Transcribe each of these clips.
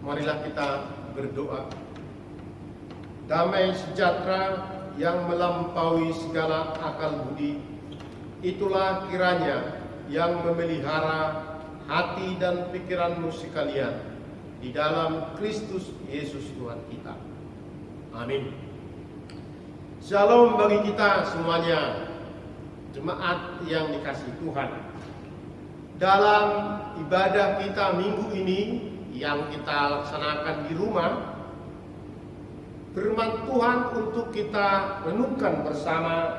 Marilah kita berdoa. Damai sejahtera yang melampaui segala akal budi, itulah kiranya yang memelihara hati dan pikiranmu sekalian di dalam Kristus Yesus Tuhan kita. Amin. Shalom bagi kita semuanya, jemaat yang dikasihi Tuhan. Dalam ibadah kita minggu ini yang kita laksanakan di rumah, firman Tuhan untuk kita renungkan bersama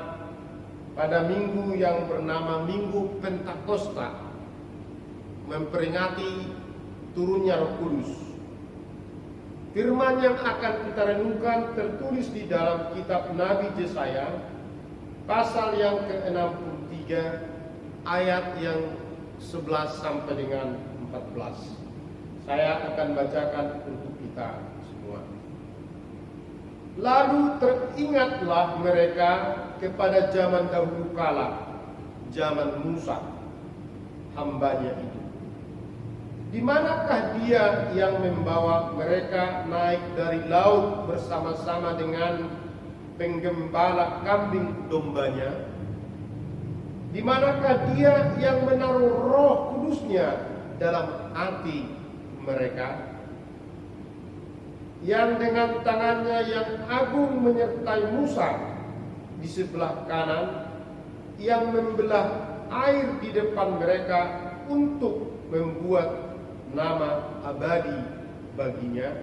pada minggu yang bernama Minggu Pentakosta, memperingati turunnya Roh Kudus. Firman yang akan kita renungkan tertulis di dalam kitab Nabi Yesaya, pasal yang ke-63, ayat yang 11 sampai dengan 14. Saya akan bacakan untuk kita semua. Lalu teringatlah mereka kepada zaman dahulu kala, zaman Musa, hambanya itu. Di manakah dia yang membawa mereka naik dari laut bersama-sama dengan penggembala kambing dombanya? Di manakah dia yang menaruh Roh Kudusnya dalam hati mereka? Yang dengan tangannya yang agung menyertai Musa di sebelah kanan, yang membelah air di depan mereka untuk membuat nama abadi baginya,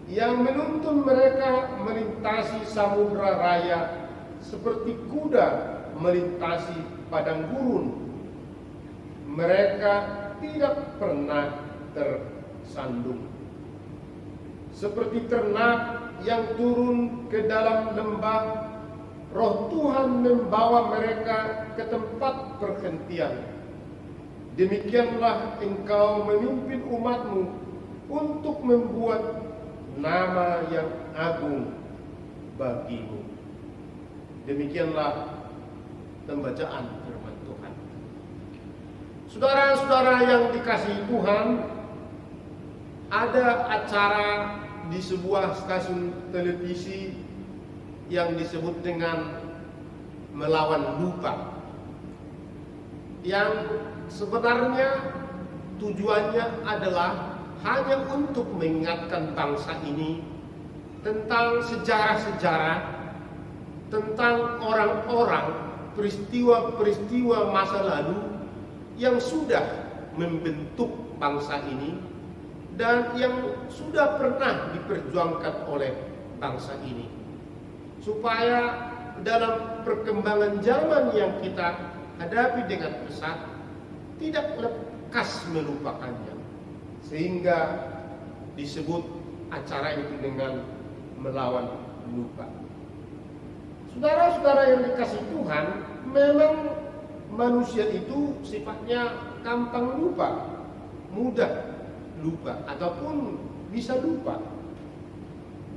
yang menuntun mereka melintasi samudra raya seperti kuda melintasi padang gurun. Mereka tidak pernah tersandung. Seperti ternak yang turun ke dalam lembah, Roh Tuhan membawa mereka ke tempat perhentian. Demikianlah engkau memimpin umatmu untuk membuat nama yang agung bagimu. Demikianlah pembacaan firman Tuhan. Saudara-saudara yang dikasihi Tuhan, ada acara di sebuah stasiun televisi yang disebut dengan Melawan Lupa, yang sebenarnya tujuannya adalah hanya untuk mengingatkan bangsa ini tentang sejarah-sejarah, tentang orang-orang, peristiwa-peristiwa masa lalu yang sudah membentuk bangsa ini dan yang sudah pernah diperjuangkan oleh bangsa ini, supaya dalam perkembangan zaman yang kita hadapi dengan pesat tidak lekas melupakannya, sehingga disebut acara itu dengan Melawan Lupa. Saudara-saudara yang dikasihi Tuhan, memang manusia itu sifatnya gampang lupa, mudah lupa, ataupun bisa lupa.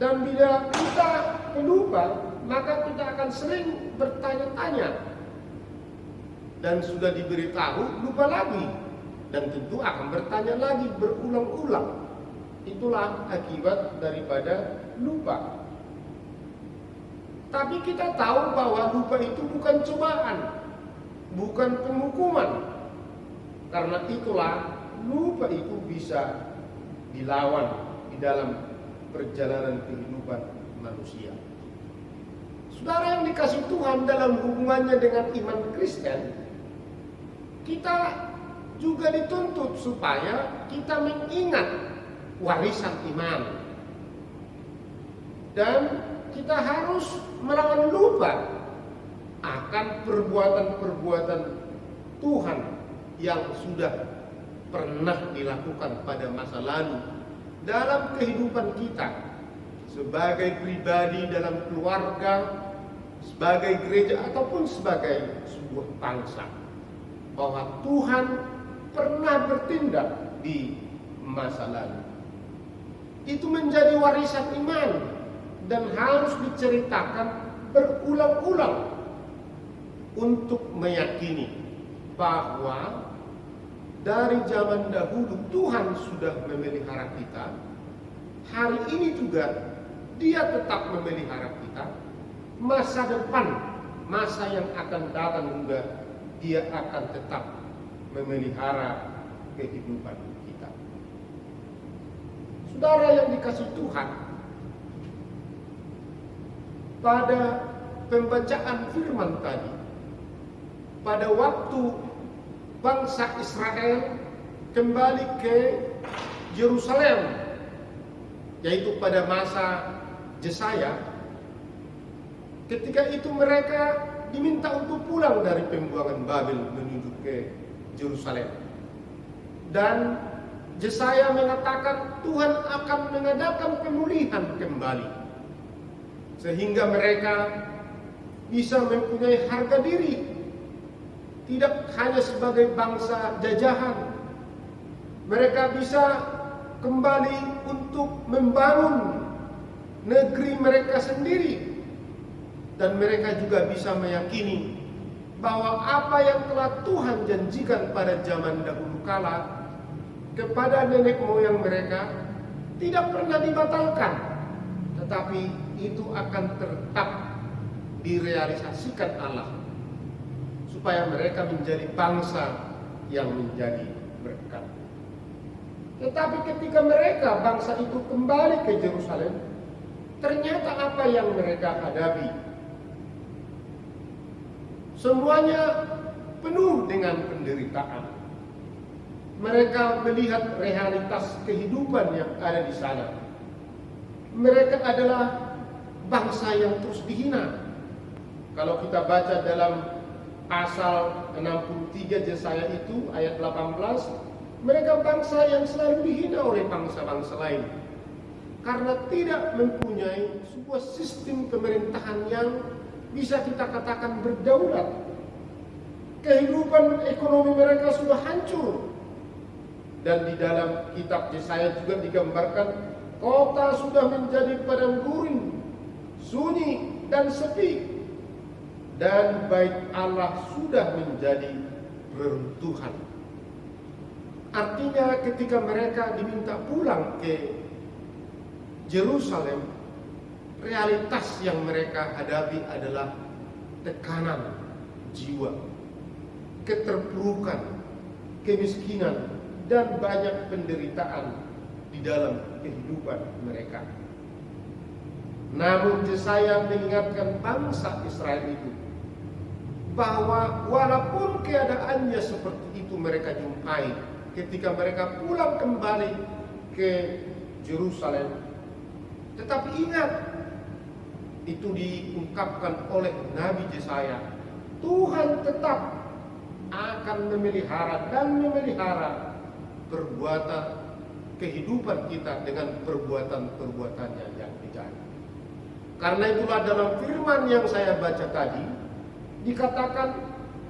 Dan bila kita pelupa, maka kita akan sering bertanya-tanya, dan sudah diberitahu lupa lagi, dan tentu akan bertanya lagi berulang-ulang. Itulah akibat daripada lupa. Tapi kita tahu bahwa lupa itu bukan cobaan, bukan penghukuman. Karena itulah lupa itu bisa dilawan di dalam perjalanan kehidupan manusia. Saudara yang dikasihi Tuhan, dalam hubungannya dengan iman Kristen, kita juga dituntut supaya kita mengingat warisan iman. Dan kita harus melawan lupa akan perbuatan-perbuatan Tuhan yang sudah pernah dilakukan pada masa lalu dalam kehidupan kita sebagai pribadi, dalam keluarga, sebagai gereja, ataupun sebagai sebuah bangsa, bahwa Tuhan pernah bertindak di masa lalu. Itu menjadi warisan iman dan harus diceritakan berulang-ulang untuk meyakini bahwa dari zaman dahulu Tuhan sudah memelihara kita, hari ini juga Dia tetap memelihara kita. Masa depan, masa yang akan datang juga Dia akan tetap memelihara kehidupan kita. Saudara yang dikasihi Tuhan, pada pembacaan firman tadi, pada waktu bangsa Israel kembali ke Yerusalem, yaitu pada masa Yesaya, ketika itu mereka diminta untuk pulang dari pembuangan Babel menuju ke Yerusalem. Dan Yesaya mengatakan Tuhan akan mengadakan pemulihan kembali, sehingga mereka bisa mempunyai harga diri, tidak hanya sebagai bangsa jajahan. Mereka bisa kembali untuk membangun negeri mereka sendiri, dan mereka juga bisa meyakini bahwa apa yang telah Tuhan janjikan pada zaman dahulu kala kepada nenek moyang mereka tidak pernah dibatalkan, tetapi itu akan tetap direalisasikan Allah, supaya mereka menjadi bangsa yang menjadi berkat. Tetapi ketika mereka, bangsa itu, kembali ke Yerusalem, ternyata apa yang mereka hadapi semuanya penuh dengan penderitaan. Mereka melihat realitas kehidupan yang ada di sana. Mereka adalah bangsa yang terus dihina. Kalau kita baca dalam pasal 63 Yesaya itu ayat 18, mereka bangsa yang selalu dihina oleh bangsa-bangsa lain karena tidak mempunyai sebuah sistem pemerintahan yang bisa kita katakan berdaulat. Kehidupan ekonomi mereka sudah hancur. Dan di dalam kitab Yesaya juga digambarkan kota sudah menjadi padang gurun, sunyi dan sepi, dan bait Allah sudah menjadi reruntuhan. Artinya ketika mereka diminta pulang ke Yerusalem, realitas yang mereka hadapi adalah tekanan jiwa, keterpurukan, kemiskinan, dan banyak penderitaan di dalam kehidupan mereka. Namun Yesaya mengingatkan bangsa Israel itu bahwa walaupun keadaannya seperti itu mereka jumpai ketika mereka pulang kembali ke Yerusalem, tetapi ingat, itu diungkapkan oleh Nabi Yesaya, Tuhan tetap akan memelihara dan memelihara perbuatan kehidupan kita dengan perbuatan-perbuatannya yang bijak. Karena itulah dalam firman yang saya baca tadi dikatakan,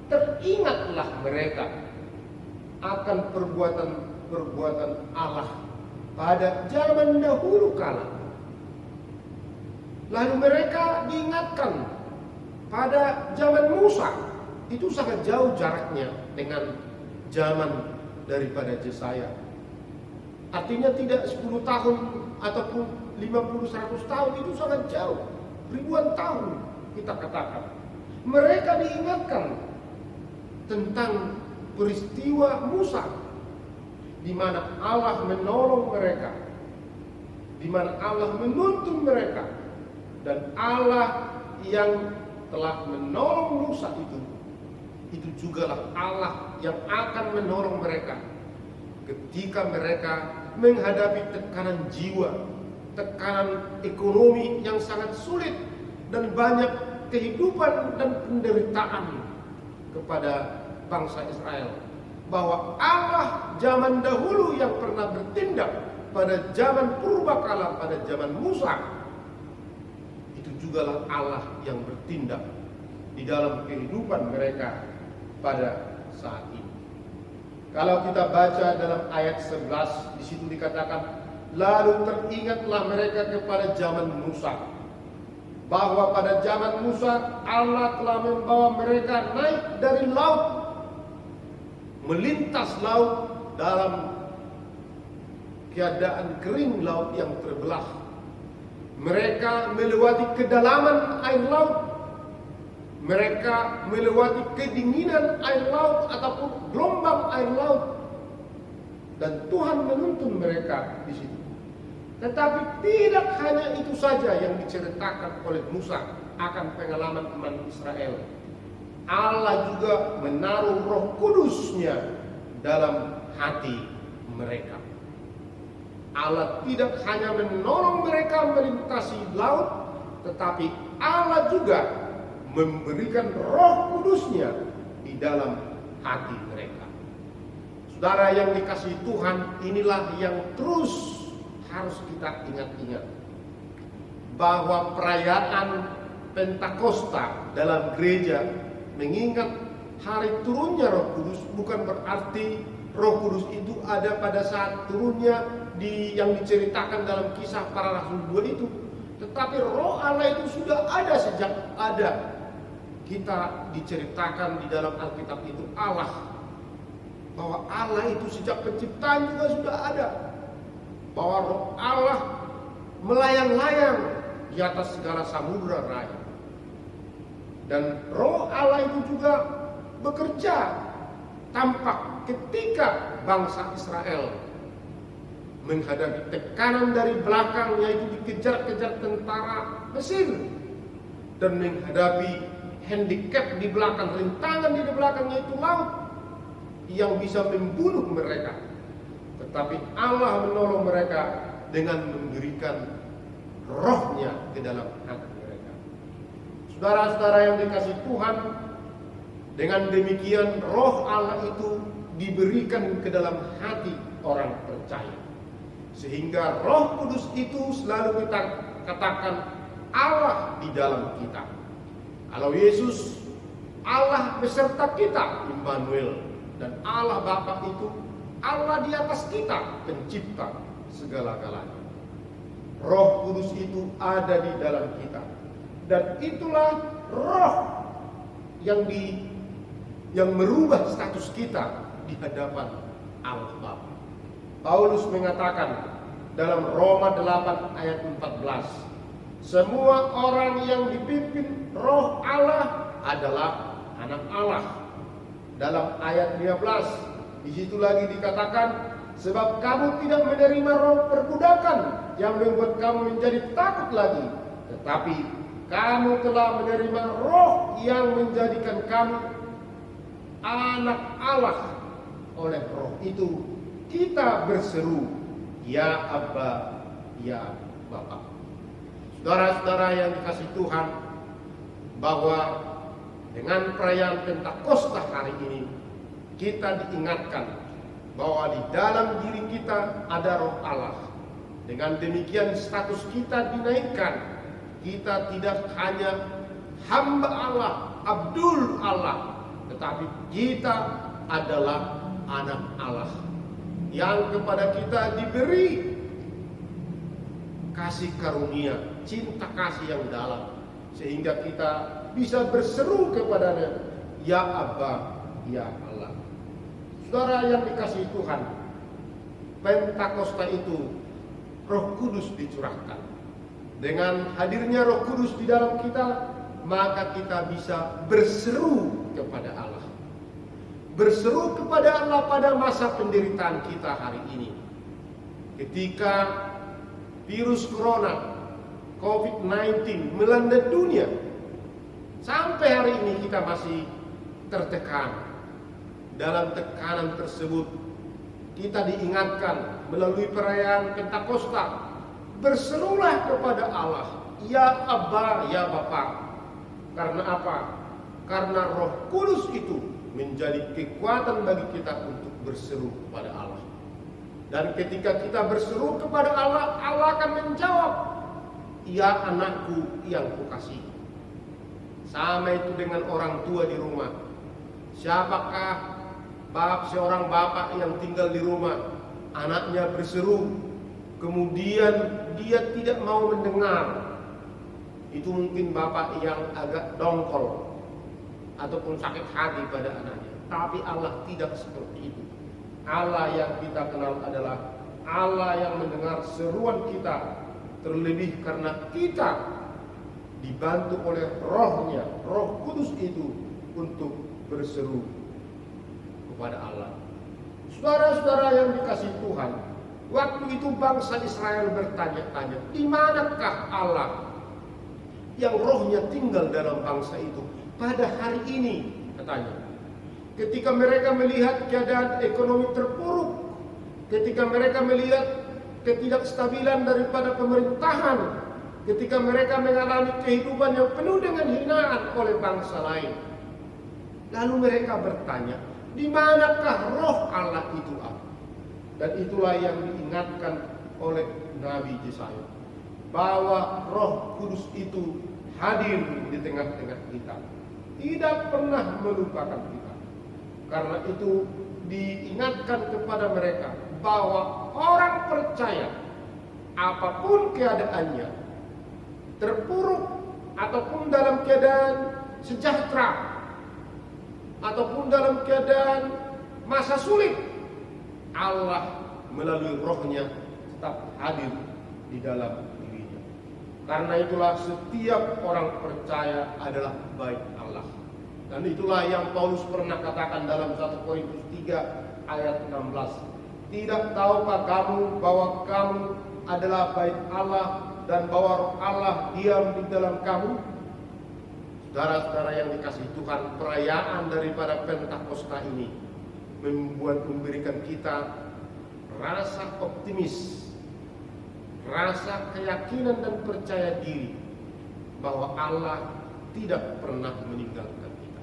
teringatlah mereka akan perbuatan-perbuatan Allah pada zaman dahulu kala. Lalu mereka diingatkan pada zaman Musa. Itu sangat jauh jaraknya dengan zaman daripada Yesaya. Artinya tidak 10 tahun ataupun 50-100 tahun, itu sangat jauh. Ribuan tahun kita katakan. Mereka diingatkan tentang peristiwa Musa, di mana Allah menolong mereka, di mana Allah menuntun mereka, dan Allah yang telah menolong Musa itu jugalah Allah yang akan menolong mereka ketika mereka menghadapi tekanan jiwa, tekanan ekonomi yang sangat sulit, dan banyak kehidupan dan penderitaan kepada bangsa Israel. Bahwa Allah zaman dahulu yang pernah bertindak pada zaman purbakala, pada zaman Musa, itu jugalah Allah yang bertindak di dalam kehidupan mereka pada saat ini. Kalau kita baca dalam ayat 11, di situ dikatakan, lalu teringatlah mereka kepada zaman Musa, bahwa pada zaman Musa Allah telah membawa mereka naik dari laut melintas laut dalam keadaan kering laut yang terbelah. Mereka melewati kedalaman air laut. Mereka melewati kedinginan air laut ataupun gelombang air laut. Dan Tuhan menuntun mereka di situ. Tetapi tidak hanya itu saja yang diceritakan oleh Musa akan pengalaman umat Israel. Allah juga menaruh Roh Kudus-Nya dalam hati mereka. Allah tidak hanya menolong mereka melintasi laut, tetapi Allah juga memberikan Roh Kudus-Nya di dalam hati mereka. Saudara yang dikasihi Tuhan, inilah yang terus harus kita ingat-ingat, bahwa perayaan Pentakosta dalam gereja mengingat hari turunnya Roh Kudus bukan berarti Roh Kudus itu ada pada saat turunnya yang diceritakan dalam Kisah Para Rasul 2 itu, tetapi Roh Allah itu sudah ada sejak ada. Kita diceritakan di dalam Alkitab itu bahwa Allah itu sejak penciptaan juga sudah ada, bahwa Roh Allah melayang-layang di atas segala samudra raya. Dan Roh Allah itu juga bekerja tampak ketika bangsa Israel menghadapi tekanan dari belakang, yaitu dikejar-kejar tentara Mesir, dan menghadapi handicap di belakang, rintangan di belakang, yaitu laut yang bisa membunuh mereka. Tetapi Allah menolong mereka dengan memberikan Roh-Nya ke dalam hati mereka. Saudara-saudara yang dikasihi Tuhan, dengan demikian Roh Allah itu diberikan ke dalam hati orang percaya, sehingga Roh Kudus itu selalu kita katakan Allah di dalam kita. Kalau Yesus Allah beserta kita, Immanuel, dan Allah Bapa itu Allah di atas kita, pencipta segala-galanya. Roh Kudus itu ada di dalam kita, dan itulah Roh yang merubah status kita di hadapan Allah Bapa. Paulus mengatakan dalam Roma 8 ayat 14, semua orang yang dipimpin Roh Allah adalah anak Allah. Dalam ayat 15, di situ lagi dikatakan, sebab kamu tidak menerima roh perbudakan yang membuat kamu menjadi takut lagi, tetapi kamu telah menerima Roh yang menjadikan kamu anak Allah. Oleh Roh itu kita berseru, ya Abba, ya Bapa. Saudara-saudara yang dikasihi Tuhan, bahwa dengan perayaan Pentakosta hari ini kita diingatkan bahwa di dalam diri kita ada Roh Allah. Dengan demikian status kita dinaikkan. Kita tidak hanya hamba Allah, abdul Allah, tetapi kita adalah anak Allah yang kepada kita diberi kasih karunia, cinta kasih yang dalam, sehingga kita bisa berseru kepadanya, ya Abba, ya Allah. Saudara yang dikasihi Tuhan, Pentakosta itu Roh Kudus dicurahkan. Dengan hadirnya Roh Kudus di dalam kita, maka kita bisa berseru kepada Allah. Berseru kepada Allah pada masa penderitaan kita hari ini. Ketika virus corona, COVID-19 melanda dunia, sampai hari ini kita masih tertekan. Dalam tekanan tersebut, kita diingatkan melalui perayaan Pentakosta, berserulah kepada Allah, ya Abba, ya Bapa. Karena apa? Karena Roh Kudus itu menjadi kekuatan bagi kita untuk berseru kepada Allah. Dan ketika kita berseru kepada Allah, Allah akan menjawab, ya anakku yang kukasihi. Sama itu dengan orang tua di rumah. Siapakah seorang bapak yang tinggal di rumah, anaknya berseru, kemudian dia tidak mau mendengar? Itu mungkin bapak yang agak dongkol ataupun sakit hati pada anaknya. Tapi Allah tidak seperti itu. Allah yang kita kenal adalah Allah yang mendengar seruan kita, terlebih karena kita dibantu oleh Roh-Nya, Roh Kudus itu untuk berseru kepada Allah. Saudara-saudara yang dikasihi Tuhan, waktu itu bangsa Israel bertanya-tanya, di manakah Allah yang Roh-Nya tinggal dalam bangsa itu pada hari ini, katanya. Ketika mereka melihat keadaan ekonomi terpuruk, ketika mereka melihat ketidakstabilan daripada pemerintahan, ketika mereka mengalami kehidupan yang penuh dengan hinaan oleh bangsa lain, lalu mereka bertanya, di manakah Roh Allah itu ada? Dan itulah yang diingatkan oleh Nabi Yesaya, bahwa Roh Kudus itu hadir di tengah-tengah kita, tidak pernah melupakan kita. Karena itu diingatkan kepada mereka bahwa orang percaya, apapun keadaannya, terpuruk ataupun dalam keadaan sejahtera, ataupun dalam keadaan masa sulit, Allah melalui Roh-Nya tetap hadir di dalam dirinya. Karena itulah setiap orang percaya adalah baik Allah. Dan itulah yang Paulus pernah katakan dalam 1 Korintus 3 ayat 16. Tidak tahukah kamu bahwa kamu adalah bait Allah dan bahwa Roh Allah diam di dalam kamu? Saudara-saudara yang dikasihi Tuhan, perayaan daripada Pentakosta ini memberikan kita rasa optimis, rasa keyakinan dan percaya diri bahwa Allah tidak pernah meninggalkan kita,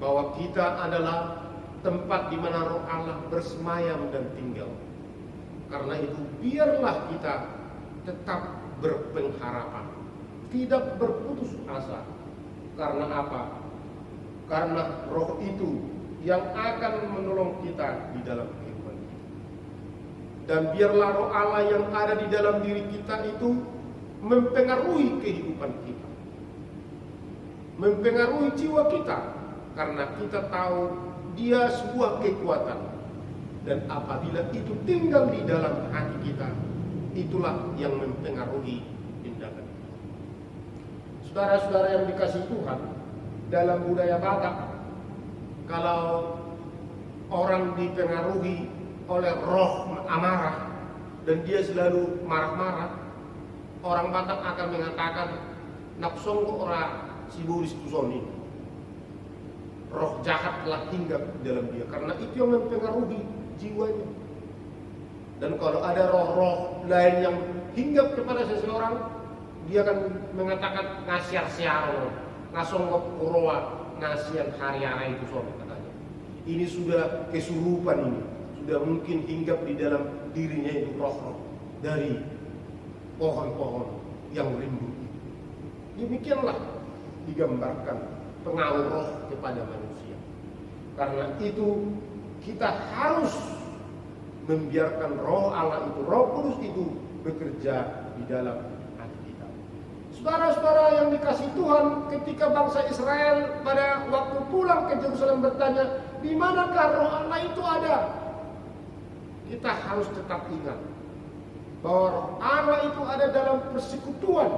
bahwa kita adalah tempat di mana Roh Allah bersemayam dan tinggal. Karena itu biarlah kita tetap berpengharapan, tidak berputus asa. Karena apa? Karena Roh itu yang akan menolong kita di dalam kehidupan kita. Dan biarlah Roh Allah yang ada di dalam diri kita itu mempengaruhi kehidupan kita, mempengaruhi jiwa kita, karena kita tahu Dia sebuah kekuatan. Dan apabila itu tinggal di dalam hati kita, itulah yang mempengaruhi tindakan kita. Saudara-saudara yang dikasihi Tuhan, dalam budaya Batak, kalau orang dipengaruhi oleh roh amarah dan dia selalu marah-marah, orang Batak akan mengatakan naksong ora siburis tusoni, roh jahat telah hinggap di dalam dia, karena itu yang mempengaruhi jiwanya. Dan kalau ada roh-roh lain yang hinggap kepada seseorang, dia akan mengatakan ngasiar-siar, ngasonggok uroa, ngasian hari-hari itu sobat, katanya. Ini sudah kesurupan, ini sudah mungkin hinggap di dalam dirinya itu roh-roh dari pohon-pohon yang rindu. Demikianlah digambarkan pengaruh roh kepada manusia. Karena itu kita harus membiarkan Roh Allah itu, Roh Kudus itu bekerja di dalam hati kita. Saudara-saudara yang dikasihi Tuhan, ketika bangsa Israel pada waktu pulang ke Yerusalem bertanya, di manakah Roh Allah itu ada? Kita harus tetap ingat bahwa Roh Allah itu ada dalam persekutuan,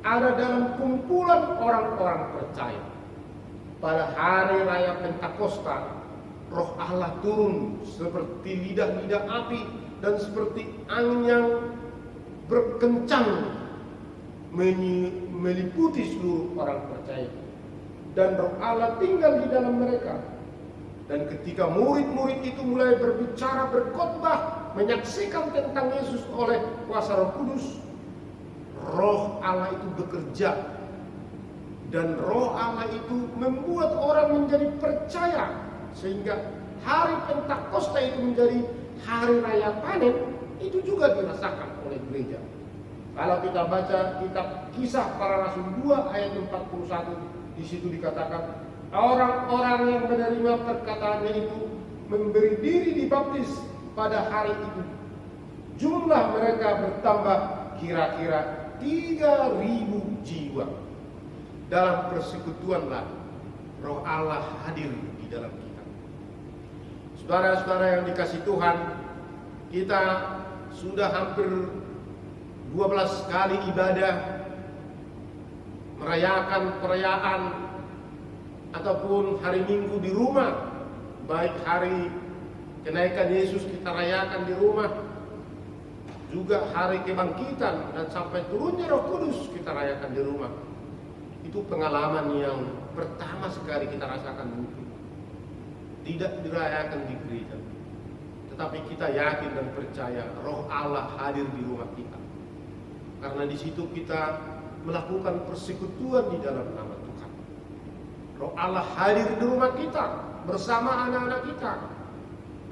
ada dalam kumpulan orang-orang percaya. Pada hari raya Pentakosta, Roh Allah turun seperti lidah-lidah api dan seperti angin yang berkencang meliputi seluruh orang percaya. Dan Roh Allah tinggal di dalam mereka. Dan ketika murid-murid itu mulai berbicara, berkhotbah, menyaksikan tentang Yesus oleh kuasa Roh Kudus, Roh Allah itu bekerja. Dan Roh Allah itu membuat orang menjadi percaya, sehingga hari Pentakosta itu menjadi hari raya panen. Itu juga dirasakan oleh gereja. Kalau kita baca kitab Kisah Para Rasul 2 ayat 41, di situ dikatakan orang-orang yang menerima perkataannya itu memberi diri dibaptis pada hari itu. Jumlah mereka bertambah kira-kira 3.000 jiwa. Dalam persekutuanlah Roh Allah hadir di dalam kita. Saudara-saudara yang dikasihi Tuhan, kita sudah hampir 12 kali ibadah merayakan perayaan ataupun hari Minggu di rumah. Baik hari kenaikan Yesus kita rayakan di rumah, juga hari kebangkitan dan sampai turunnya Roh Kudus kita rayakan di rumah. Itu pengalaman yang pertama sekali kita rasakan mungkin. Tidak dirayakan di gereja, tetapi kita yakin dan percaya Roh Allah hadir di rumah kita. Karena di situ kita melakukan persekutuan di dalam nama Tuhan. Roh Allah hadir di rumah kita bersama anak-anak kita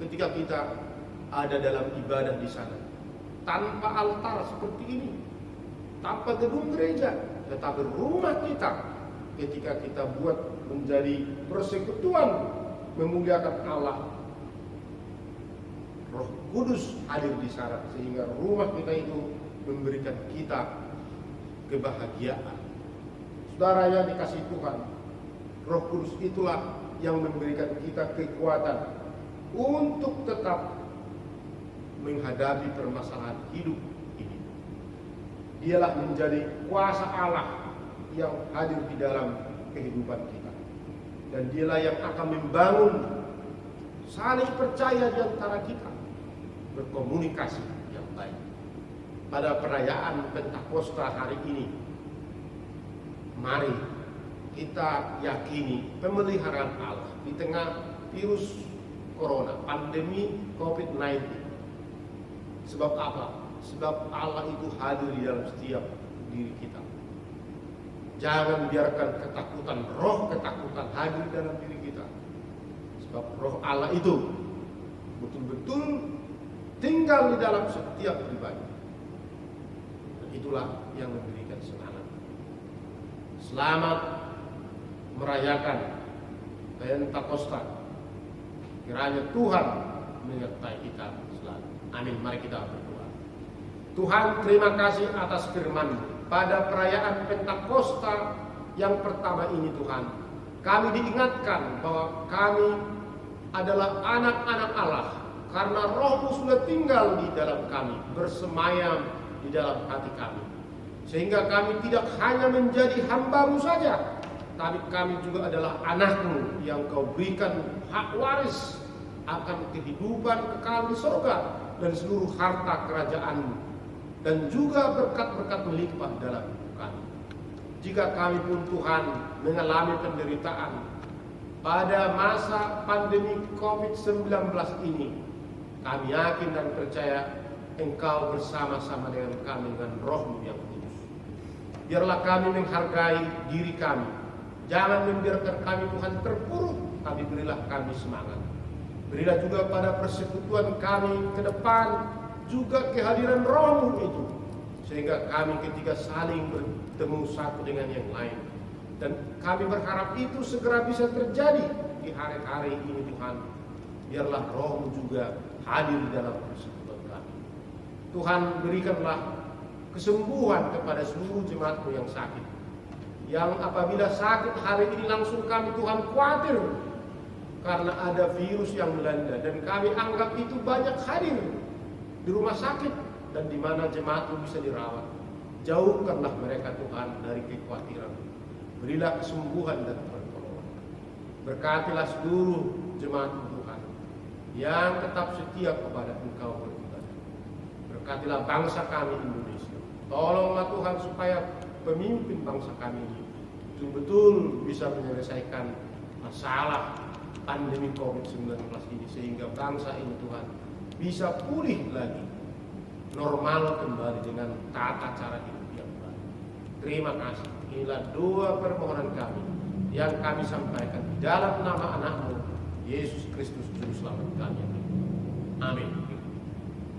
ketika kita ada dalam ibadah di sana. Tanpa altar seperti ini, tanpa gedung gereja, tetapi rumah kita ketika kita buat menjadi persekutuan memuliakan Allah. Roh Kudus hadir di sana sehingga rumah kita itu memberikan kita kebahagiaan. Saudara yang dikasihi Tuhan, Roh Kudus itulah yang memberikan kita kekuatan untuk tetap menghadapi permasalahan hidup ini. Dialah menjadi kuasa Allah yang hadir di dalam kehidupan kita. Dan dialah yang akan membangun saling percaya di antara kita, berkomunikasi yang baik. Pada perayaan Pentakosta hari ini, mari kita yakini pemeliharaan Allah di tengah virus corona, pandemi COVID-19. Sebab apa? Sebab Allah itu hadir di dalam setiap diri kita. Jangan biarkan ketakutan, roh ketakutan hadir dalam diri kita. Sebab roh Allah itu betul-betul tinggal di dalam setiap pribadi. Dan itulah yang memberikan semangat. Selamat merayakan Pentakosta. Kiranya Tuhan menyertai kita selalu. Amin. Mari kita berdoa. Tuhan, terima kasih atas firman-Mu. Pada perayaan Pentakosta yang pertama ini Tuhan, kami diingatkan bahwa kami adalah anak-anak Allah karena Roh-Mu sudah tinggal di dalam kami, bersemayam di dalam hati kami. Sehingga kami tidak hanya menjadi hamba-Mu saja, tapi kami juga adalah anak-Mu yang Kau berikan hak waris akan kehidupan kekal di surga dan seluruh harta kerajaan-Mu. Dan juga berkat-berkat melimpah dalam hidup kami. Jika kami pun Tuhan mengalami penderitaan pada masa pandemi COVID-19 ini, kami yakin dan percaya Engkau bersama-sama dengan kami dengan Roh-Mu yang kudus. Biarlah kami menghargai diri kami. Jangan membiarkan kami Tuhan terpuruk, tapi berilah kami semangat. Berilah juga pada persekutuan kami ke depan juga kehadiran Roh-Mu itu, sehingga kami ketika saling bertemu satu dengan yang lain. Dan kami berharap itu segera bisa terjadi di hari-hari ini Tuhan. Biarlah Roh-Mu juga hadir di dalam persekutuan kami. Tuhan, berikanlah kesembuhan kepada seluruh jemaat-Mu yang sakit. Yang apabila sakit hari ini langsung kami Tuhan khawatir karena ada virus yang melanda. Dan kami anggap itu banyak hadir di rumah sakit dan di mana jemaat-Mu bisa dirawat. Jauhkanlah mereka Tuhan dari kekhawatiran. Berilah kesembuhan dan pertolongan. Berkatilah seluruh jemaat-Mu Tuhan yang tetap setia kepada Engkau beribadah. Berkatilah bangsa kami Indonesia. Tolonglah Tuhan supaya pemimpin bangsa kami ini betul-betul bisa menyelesaikan masalah pandemi COVID-19 ini, sehingga bangsa ini Tuhan bisa pulih lagi, normal kembali dengan tata cara hidup yang baru. Terima kasih. Inilah doa permohonan kami yang kami sampaikan di dalam nama anak-Mu, Yesus Kristus Juru Selamat kami. Amin.